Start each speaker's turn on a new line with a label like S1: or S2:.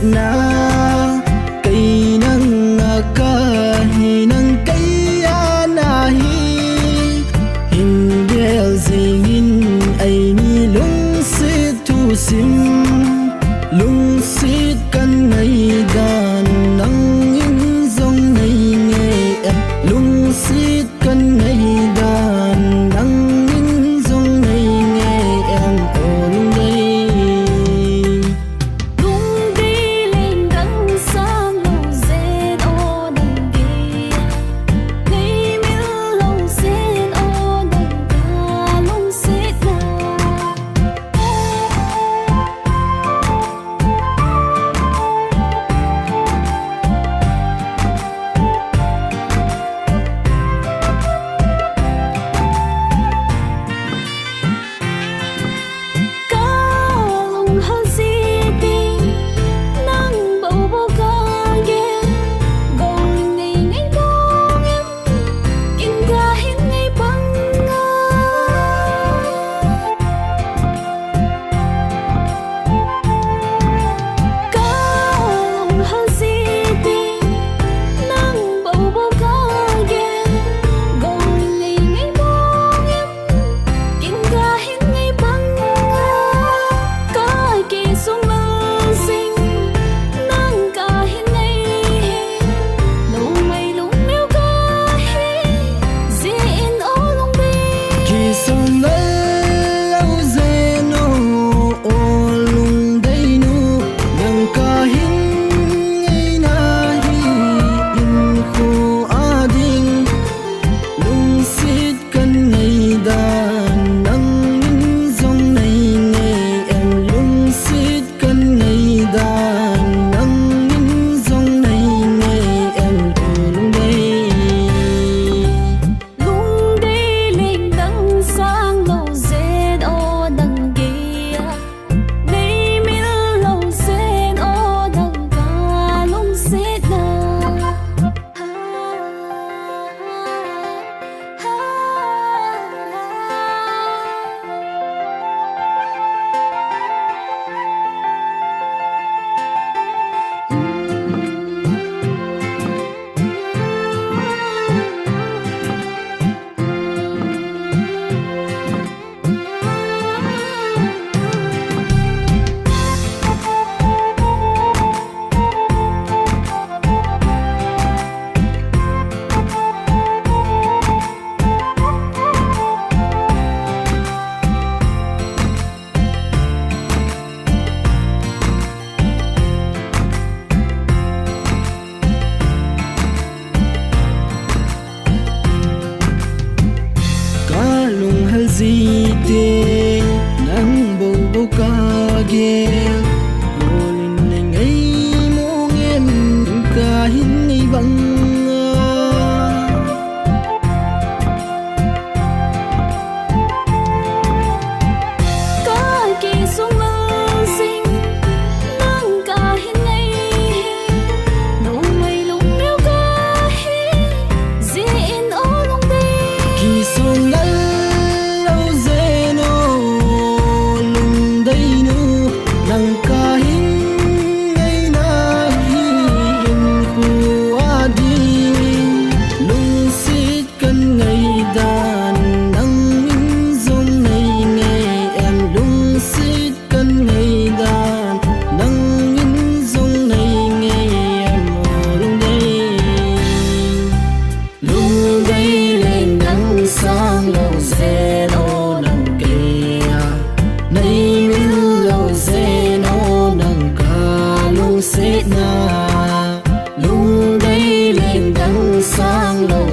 S1: na cây nang ka hi nang cây na hi hin bel zingin ai ni lung sit tu sim lung sit kan ngai dan nang in zong nai nge em lung sit kan ngai dan nang in zong nai nge em ôn đây
S2: lung đi lên đằng sang lâu dên ô đằng kia ngày miêu lâu dên ô đằng ca lung xít na
S1: zite nang bo bo ka ge olin ngai mo ngem ka hin ngai bang lung đây lên đằng sang lâu.